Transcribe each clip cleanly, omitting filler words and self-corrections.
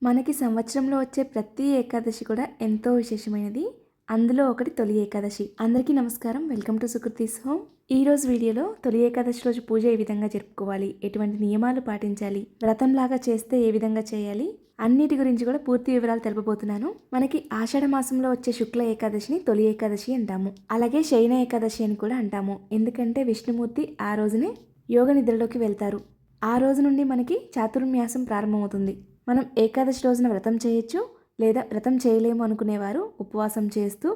మనకి సంవత్సరంలో వచ్చే ప్రతి ఏకాదశి కూడా ఎంతో విశేషమైనది. అందులో ఒకటి తొలి ఏకాదశి. అందరికీ నమస్కారం. Welcome to Sukriti's home. ఈ రోజు వీడియోలో తొలి ఏకాదశి రోజు పూజ ఏ విధంగా జరుపుకోవాలి, ఎటువంటి నియమాలు పాటించాలి, వ్రతంలాగా చేస్తే ఏ విధంగా చేయాలి, అన్నిటి గురించి కూడా పూర్తి వివరాలు తెలుపబోతున్నాను. మనకి ఆషాఢ మాసంలో వచ్చే శుక్ల ఏకాదశిని తొలి ఏకాదశి అంటాము. అలాగే శయన ఏకాదశి అని కూడా అంటాము. ఎందుకంటే విష్ణుమూర్తి ఆ రోజునే యోగ నిద్రలోకి వెళ్తారు. ఆ రోజు నుండి మనకి చాతుర్మాసం ప్రారంభమవుతుంది. మనం ఏకాదశి రోజున వ్రతం చేయొచ్చు, లేదా వ్రతం చేయలేము అనుకునేవారు ఉపవాసం చేస్తూ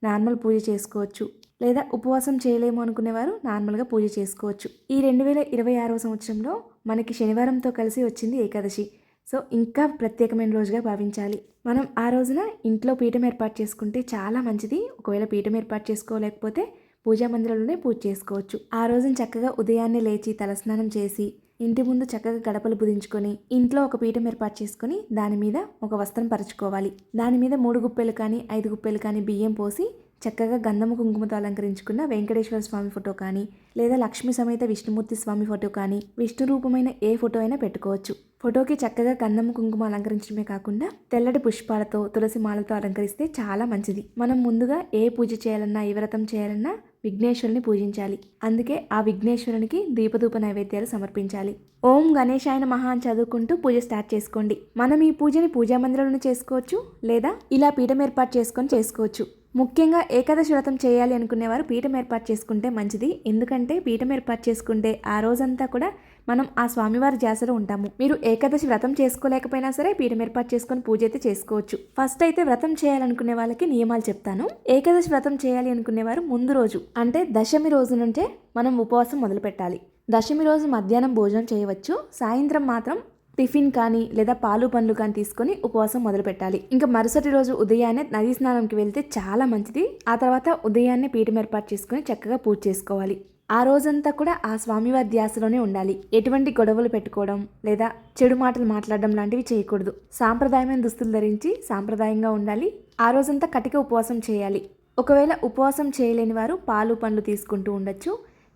నార్మల్ పూజ చేసుకోవచ్చు, లేదా ఉపవాసం చేయలేము అనుకునేవారు నార్మల్గా పూజ చేసుకోవచ్చు. ఈ 2026వ సంవత్సరంలో మనకి శనివారంతో కలిసి వచ్చింది ఏకాదశి. సో ఇంకా ప్రత్యేకమైన రోజుగా భావించాలి. మనం ఆ రోజున ఇంట్లో పీఠం ఏర్పాటు చేసుకుంటే చాలా మంచిది. ఒకవేళ పీఠం ఏర్పాటు చేసుకోలేకపోతే పూజా మందిరంలోనే పూజ చేసుకోవచ్చు. ఆ రోజున చక్కగా ఉదయాన్నే లేచి తలస్నానం చేసి ఇంటి ముందు చక్కగా గడపలు పుదించుకొని ఇంట్లో ఒక పీఠం ఏర్పాటు చేసుకొని దాని మీద ఒక వస్త్రం పరుచుకోవాలి. దాని మీద 3 గుప్పెలు కానీ 5 గుప్పెలు కానీ బియ్యం పోసి చక్కగా గంధము కుంకుమతో అలంకరించుకున్న వెంకటేశ్వర స్వామి ఫోటో కానీ, లేదా లక్ష్మీ సమేత విష్ణుమూర్తి స్వామి ఫోటో కానీ, విష్ణు రూపమైన ఏ ఫోటో అయినా పెట్టుకోవచ్చు. ఫోటోకి చక్కగా గంధము కుంకుమ అలంకరించడమే కాకుండా తెల్లటి పుష్పాలతో తులసి మాలతో అలంకరిస్తే చాలా మంచిది. మనం ముందుగా ఏ పూజ చేయాలన్నా, ఏ వ్రతం చేయాలన్నా విఘ్నేశ్వరుని పూజించాలి. అందుకే ఆ విఘ్నేశ్వరునికి దీపధూప నైవేద్యాలు సమర్పించాలి. ఓం గణేశాయ నమః అని చదువుకుంటూ పూజ స్టార్ట్ చేసుకోండి. మనం ఈ పూజని పూజా మందిరంలో చేసుకోవచ్చు, లేదా ఇలా పీఠం ఏర్పాటు చేసుకొని చేసుకోవచ్చు. ముఖ్యంగా ఏకాదశి వ్రతం చేయాలి అనుకునేవారు పీఠం ఏర్పాటు చేసుకుంటే మంచిది. ఎందుకంటే పీఠం ఏర్పాటు చేసుకుంటే ఆ రోజంతా కూడా మనం ఆ స్వామివారి ధ్యాసలో ఉంటాము. మీరు ఏకాదశి వ్రతం చేసుకోలేకపోయినా సరే పీఠం ఏర్పాటు చేసుకొని పూజ అయితే చేసుకోవచ్చు. ఫస్ట్ అయితే వ్రతం చేయాలనుకునే వాళ్ళకి నియమాలు చెప్తాను. ఏకాదశి వ్రతం చేయాలి అనుకునేవారు ముందు రోజు అంటే దశమి రోజు నుంచే మనం ఉపవాసం మొదలు పెట్టాలి. దశమి రోజు మధ్యాహ్నం భోజనం చేయవచ్చు. సాయంత్రం మాత్రం టిఫిన్ కానీ లేదా పాలు పండ్లు కానీ తీసుకొని ఉపవాసం మొదలు పెట్టాలి. ఇంకా మరుసటి రోజు ఉదయాన్నే నదీ స్నానంకి వెళ్తే చాలా మంచిది. ఆ తర్వాత ఉదయాన్నే పీఠం ఏర్పాటు చేసుకొని చక్కగా పూజ చేసుకోవాలి. ఆ రోజంతా కూడా ఆ స్వామివారి ధ్యాసలోనే ఉండాలి. ఎటువంటి గొడవలు పెట్టుకోవడం లేదా చెడు మాటలు మాట్లాడడం లాంటివి చేయకూడదు. సాంప్రదాయమైన దుస్తులు ధరించి సాంప్రదాయంగా ఉండాలి. ఆ రోజంతా కటిక ఉపవాసం చేయాలి. ఒకవేళ ఉపవాసం చేయలేని వారు పాలు పండ్లు తీసుకుంటూ ఉండొచ్చు,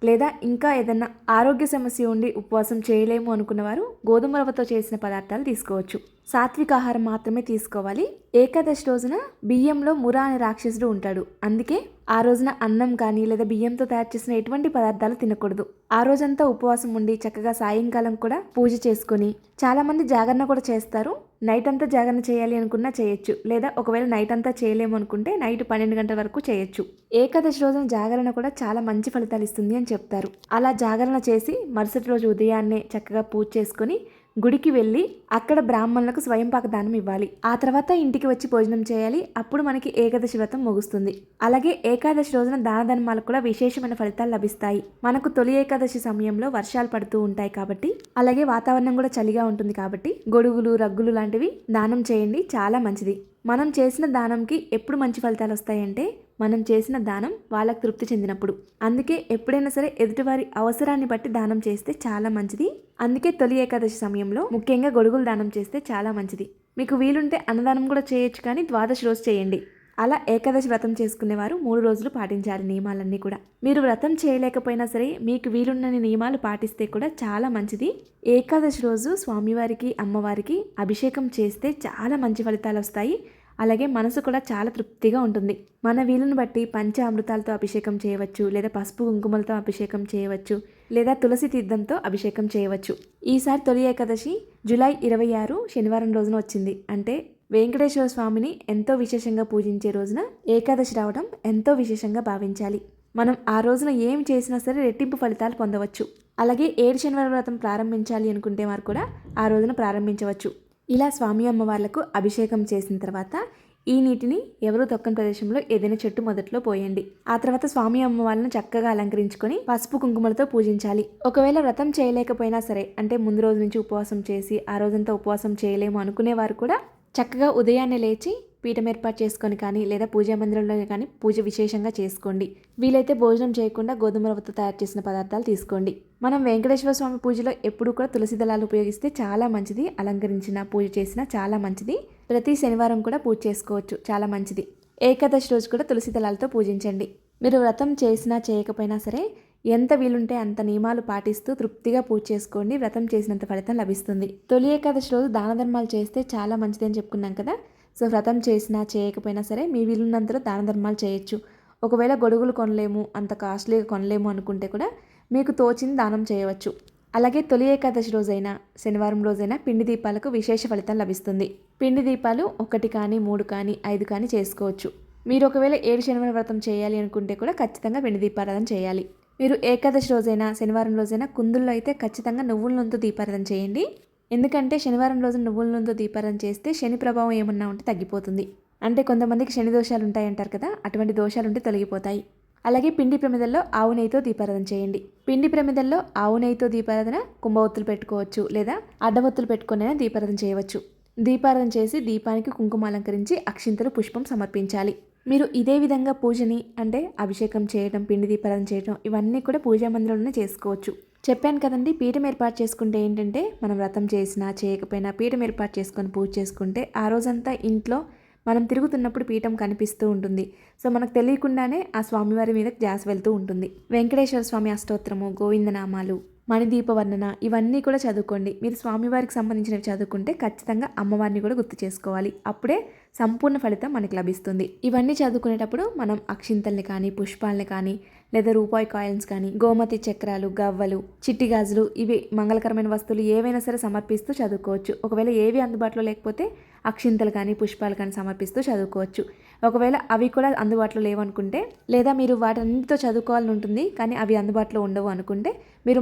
లేదా ఇంకా ఏదన్నా ఆరోగ్య సమస్య ఉండి ఉపవాసం చేయలేము అనుకున్నవారు గోధుమ రవ్వతో చేసిన పదార్థాలు తీసుకోవచ్చు. సాత్విక ఆహారం మాత్రమే తీసుకోవాలి. ఏకాదశి రోజున బియ్యంలో మురా అనే రాక్షసుడు ఉంటాడు. అందుకే ఆ రోజున అన్నం కానీ లేదా బియ్యంతో తయారు చేసిన ఎటువంటి పదార్థాలు తినకూడదు. ఆ రోజంతా ఉపవాసం ఉండి చక్కగా సాయంకాలం కూడా పూజ చేసుకొని, చాలా మంది జాగరణ కూడా చేస్తారు. నైట్ అంతా జాగరణ చేయాలి అనుకున్నా చేయొచ్చు, లేదా ఒకవేళ నైట్ అంతా చేయలేము అనుకుంటే నైట్ 12 గంటల వరకు చేయొచ్చు. ఏకాదశి రోజున జాగరణ కూడా చాలా మంచి ఫలితాలు ఇస్తుంది అని చెప్తారు. అలా జాగరణ చేసి మరుసటి రోజు ఉదయాన్నే చక్కగా పూజ చేసుకొని గుడికి వెళ్ళి అక్కడ బ్రాహ్మణులకు స్వయంపాక దానం ఇవ్వాలి. ఆ తర్వాత ఇంటికి వచ్చి భోజనం చేయాలి. అప్పుడు మనకి ఏకాదశి వ్రతం ముగుస్తుంది. అలాగే ఏకాదశి రోజున దాన ధర్మాలకు కూడా విశేషమైన ఫలితాలు లభిస్తాయి. మనకు తొలి ఏకాదశి సమయంలో వర్షాలు పడుతూ ఉంటాయి కాబట్టి, అలాగే వాతావరణం కూడా చలిగా ఉంటుంది కాబట్టి గొడుగులు, రగ్గులు లాంటివి దానం చేయండి, చాలా మంచిది. మనం చేసిన దానంకి ఎప్పుడు మంచి ఫలితాలు వస్తాయంటే మనం చేసిన దానం వాళ్ళకు తృప్తి చెందినప్పుడు. అందుకే ఎప్పుడైనా సరే ఎదుటివారి అవసరాన్ని బట్టి దానం చేస్తే చాలా మంచిది. అందుకే తొలి ఏకాదశి సమయంలో ముఖ్యంగా గొడుగులు దానం చేస్తే చాలా మంచిది. మీకు వీలుంటే అన్నదానం కూడా చేయొచ్చు, కానీ ద్వాదశి రోజు చేయండి. అలా ఏకాదశి వ్రతం చేసుకునేవారు 3 రోజులు పాటించాలి నియమాలన్నీ కూడా. మీరు వ్రతం చేయలేకపోయినా సరే మీకు వీలున్నన్ని నియమాలు పాటిస్తే కూడా చాలా మంచిది. ఏకాదశి రోజు స్వామివారికి, అమ్మవారికి అభిషేకం చేస్తే చాలా మంచి ఫలితాలు వస్తాయి. అలాగే మనసు కూడా చాలా తృప్తిగా ఉంటుంది. మన వీలును బట్టి పంచామృతాలతో అభిషేకం చేయవచ్చు, లేదా పసుపు కుంకుమలతో అభిషేకం చేయవచ్చు, లేదా తులసి తీర్థంతో అభిషేకం చేయవచ్చు. ఈసారి తొలి ఏకాదశి జూలై 26 శనివారం రోజున వచ్చింది. అంటే వెంకటేశ్వర స్వామిని ఎంతో విశేషంగా పూజించే రోజున ఏకాదశి రావడం ఎంతో విశేషంగా భావించాలి. మనం ఆ రోజున ఏం చేసినా సరే రెట్టింపు ఫలితాలు పొందవచ్చు. అలాగే 7 శనివారం వ్రతం ప్రారంభించాలి అనుకుంటే వారు కూడా ఆ రోజున ప్రారంభించవచ్చు. ఇలా స్వామి అమ్మవార్లకు అభిషేకం చేసిన తర్వాత ఈ నీటిని ఎవరు తొక్కని ప్రదేశంలో ఏదైనా చెట్టు మొదట్లో పోయండి. ఆ తర్వాత స్వామి అమ్మవార్లను చక్కగా అలంకరించుకొని పసుపు కుంకుమలతో పూజించాలి. ఒకవేళ వ్రతం చేయలేకపోయినా సరే, అంటే ముందు రోజు నుంచి ఉపవాసం చేసి ఆ రోజంతా ఉపవాసం చేయలేము అనుకునేవారు కూడా చక్కగా ఉదయాన్నే లేచి పీఠం ఏర్పాటు చేసుకొని కానీ, లేదా పూజా మందిరంలో కానీ పూజ విశేషంగా చేసుకోండి. వీలైతే భోజనం చేయకుండా గోధుమ రవ్వతో తయారు చేసిన పదార్థాలు తీసుకోండి. మనం వెంకటేశ్వర స్వామి పూజలో ఎప్పుడు కూడా తులసి దళాలు ఉపయోగిస్తే చాలా మంచిది. అలంకరించిన పూజ చేసినా చాలా మంచిది. ప్రతి శనివారం కూడా పూజ చేసుకోవచ్చు, చాలా మంచిది. ఏకాదశి రోజు కూడా తులసి దళాలతో పూజించండి. మీరు వ్రతం చేసినా చేయకపోయినా సరే ఎంత వీలుంటే అంత నియమాలు పాటిస్తూ తృప్తిగా పూజ చేసుకోండి. వ్రతం చేసినంత ఫలితం లభిస్తుంది. తొలి ఏకాదశి రోజు దాన ధర్మాలు చేస్తే చాలా మంచిదని చెప్పుకున్నాం కదా. సో వ్రతం చేసినా చేయకపోయినా సరే మీ వీలున్నంతలో దాన ధర్మాలు చేయొచ్చు. ఒకవేళ గొడుగులు కొనలేము, అంత కాస్ట్లీగా కొనలేము అనుకుంటే కూడా మీకు తోచింది దానం చేయవచ్చు. అలాగే తొలి ఏకాదశి రోజైనా శనివారం రోజైనా పిండి దీపాలకు విశేష ఫలితం లభిస్తుంది. పిండి దీపాలు 1 కానీ 3 కానీ 5 కానీ చేసుకోవచ్చు. మీరు ఒకవేళ 7 శనివారం వ్రతం చేయాలి అనుకుంటే కూడా ఖచ్చితంగా పిండి దీపారాధన చేయాలి. మీరు ఏకాదశి రోజైనా శనివారం రోజైనా కుందుల్లో అయితే ఖచ్చితంగా నువ్వుల నూనెతో దీపారాధన చేయండి. ఎందుకంటే శనివారం రోజు నువ్వుల నూనెతో దీపారాధన చేస్తే శని ప్రభావం ఏమన్నా ఉంటే తగ్గిపోతుంది. అంటే కొంతమందికి శని దోషాలు ఉంటాయంటారు కదా, అటువంటి దోషాలు ఉంటే తొలగిపోతాయి. అలాగే పిండి ప్రమిదల్లో ఆవు నెయ్యితో దీపారాధన చేయండి. పిండి ప్రమిదల్లో ఆవు నెయ్యితో దీపారాధన కుంభవత్తులు పెట్టుకోవచ్చు, లేదా అడ్డవత్తులు పెట్టుకునే దీపారాధన చేయవచ్చు. దీపారాధన చేసి దీపానికి కుంకుమ అలంకరించి అక్షింతలు పుష్పం సమర్పించాలి. మీరు ఇదే విధంగా పూజని అంటే అభిషేకం చేయడం, పిండి దీపారాధన చేయడం ఇవన్నీ కూడా పూజా మందిరంలోనే చేసుకోవచ్చు. చెప్పాను కదండి, పీఠం ఏర్పాటు చేసుకుంటే ఏంటంటే మనం వ్రతం చేసినా చేయకపోయినా పీఠం ఏర్పాటు చేసుకొని పూజ చేసుకుంటే ఆ రోజంతా ఇంట్లో మనం తిరుగుతున్నప్పుడు పీఠం కనిపిస్తూ ఉంటుంది. సో మనకు తెలియకుండానే ఆ స్వామివారి మీద ధ్యాస వెళ్తూ ఉంటుంది. వెంకటేశ్వర స్వామి అష్టోత్తరము, గోవిందనామాలు, మణిదీప వర్ణన ఇవన్నీ కూడా చదువుకోండి. మీరు స్వామివారికి సంబంధించినవి చదువుకుంటే ఖచ్చితంగా అమ్మవారిని కూడా గుర్తు చేసుకోవాలి. అప్పుడే సంపూర్ణ ఫలితం మనకి లభిస్తుంది. ఇవన్నీ చదువుకునేటప్పుడు మనం అక్షింతల్ని కానీ పుష్పాలని కానీ లేదా రూపాయి కాయిన్స్ కానీ గోమతి చక్రాలు, గవ్వలు, చిట్టి గాజులు ఇవి మంగళకరమైన వస్తువులు ఏవైనా సరే సమర్పిస్తూ చదువుకోవచ్చు. ఒకవేళ ఏవి అందుబాటులో లేకపోతే అక్షింతలు కానీ పుష్పాలు కానీ సమర్పిస్తూ చదువుకోవచ్చు. ఒకవేళ అవి కూడా అందుబాటులో లేవనుకుంటే లేదా మీరు వాటన్నిటితో చదువుకోవాలని ఉంటుంది కానీ అవి అందుబాటులో ఉండవు అనుకుంటే మీరు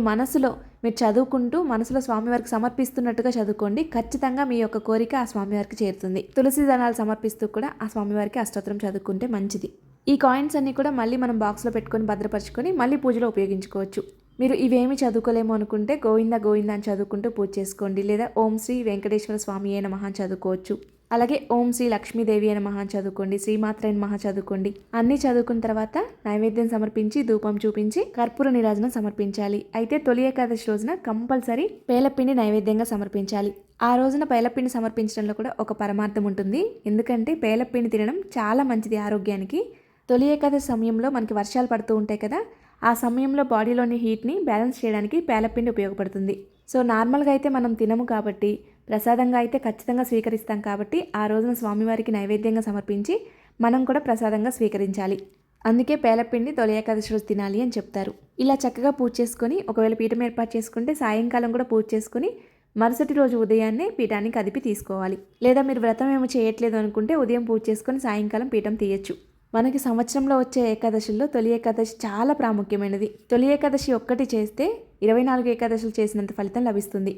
మీరు చదువుకుంటూ మనసులో స్వామివారికి సమర్పిస్తున్నట్టుగా చదువుకోండి. ఖచ్చితంగా మీ యొక్క కోరిక ఆ స్వామివారికి చేరుతుంది. తులసి దళాలు సమర్పిస్తూ కూడా ఆ స్వామివారికి అష్టోత్తరం చదువుకుంటే మంచిది. ఈ కాయిన్స్ అన్నీ కూడా మళ్ళీ మనం బాక్స్లో పెట్టుకొని భద్రపరుచుకొని మళ్ళీ పూజలో ఉపయోగించుకోవచ్చు. మీరు ఇవేమి చదువుకోలేము అనుకుంటే గోవింద గోవింద అని చదువుకుంటూ పూజ చేసుకోండి. లేదా ఓం శ్రీ వెంకటేశ్వర స్వామి అయిన మహా చదువుకోవచ్చు. అలాగే ఓం శ్రీ లక్ష్మీదేవి అయిన మహా చదువుకోండి, శ్రీమాత్రైన మహా చదువుకోండి. అన్నీ చదువుకున్న తర్వాత నైవేద్యం సమర్పించి ధూపం చూపించి కర్పూర నీరాజనం సమర్పించాలి. అయితే తొలి ఏకాదశి రోజున కంపల్సరీ పేలపిండి నైవేద్యంగా సమర్పించాలి. ఆ రోజున పేలపిండి సమర్పించడంలో కూడా ఒక పరమార్థం ఉంటుంది. ఎందుకంటే పేలపిండి తినడం చాలా మంచిది ఆరోగ్యానికి. తొలి ఏకాదశి సమయంలో మనకి వర్షాలు పడుతూ ఉంటాయి కదా, ఆ సమయంలో బాడీలోని హీట్ని బ్యాలెన్స్ చేయడానికి పేలపిండి ఉపయోగపడుతుంది. సో నార్మల్గా అయితే మనం తినము కాబట్టి ప్రసాదంగా అయితే ఖచ్చితంగా స్వీకరిస్తాం కాబట్టి ఆ రోజున స్వామివారికి నైవేద్యంగా సమర్పించి మనం కూడా ప్రసాదంగా స్వీకరించాలి. అందుకే పేలపిండి తొలి ఏకాదశి రోజు తినాలి అని చెప్తారు. ఇలా చక్కగా పూజ చేసుకొని ఒకవేళ పీఠం ఏర్పాటు చేసుకుంటే సాయంకాలం కూడా పూజ చేసుకుని మరుసటి రోజు ఉదయాన్నే పీఠాన్ని కదిపి తీసుకోవాలి. లేదా మీరు వ్రతం ఏమో చేయట్లేదు అనుకుంటే ఉదయం పూజ చేసుకొని సాయంకాలం పీఠం తీయచ్చు. మనకి సంవత్సరంలో వచ్చే ఏకాదశుల్లో తొలి ఏకాదశి చాలా ప్రాముఖ్యమైనది. తొలి ఏకాదశి ఒక్కటి చేస్తే 24 ఏకాదశులు చేసినంత ఫలితం లభిస్తుంది.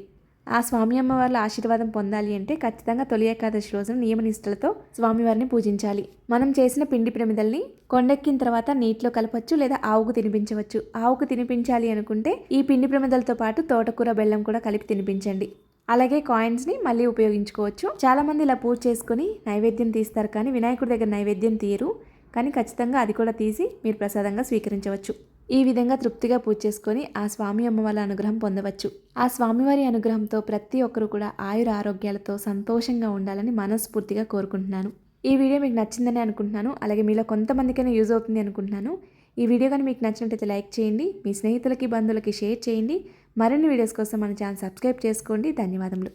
ఆ స్వామి అమ్మవార్ల ఆశీర్వాదం పొందాలి అంటే ఖచ్చితంగా తొలి ఏకాదశి రోజున నియమనిష్టలతో స్వామివారిని పూజించాలి. మనం చేసిన పిండి ప్రమిదల్ని కొండెక్కిన తర్వాత నీటిలో కలపచ్చు లేదా ఆవుకు తినిపించవచ్చు. ఆవుకు తినిపించాలి అనుకుంటే ఈ పిండి ప్రమిదలతో పాటు తోటకూర, బెల్లం కూడా కలిపి తినిపించండి. అలాగే కాయిన్స్ని మళ్ళీ ఉపయోగించుకోవచ్చు. చాలామంది ఇలా పూజ చేసుకుని నైవేద్యం తీస్తారు కానీ వినాయకుడి దగ్గర నైవేద్యం తీయరు. కానీ ఖచ్చితంగా అది కూడా తీసి మీరు ప్రసాదంగా స్వీకరించవచ్చు. ఈ విధంగా తృప్తిగా పూజ చేసుకొని ఆ స్వామి అమ్మవారి అనుగ్రహం పొందవచ్చు. ఆ స్వామివారి అనుగ్రహంతో ప్రతి ఒక్కరూ కూడా ఆయుర ఆరోగ్యాలతో సంతోషంగా ఉండాలని మనస్ఫూర్తిగా కోరుకుంటున్నాను. ఈ వీడియో మీకు నచ్చిందని అనుకుంటున్నాను. అలాగే మీలో కొంతమందికైనా యూజ్ అవుతుంది అనుకుంటున్నాను. ఈ వీడియో కానీ మీకు నచ్చినట్లయితే లైక్ చేయండి, మీ స్నేహితులకి బంధువులకి షేర్ చేయండి. మరిన్ని వీడియోస్ కోసం మన ఛానల్ సబ్స్క్రైబ్ చేసుకోండి. ధన్యవాదములు.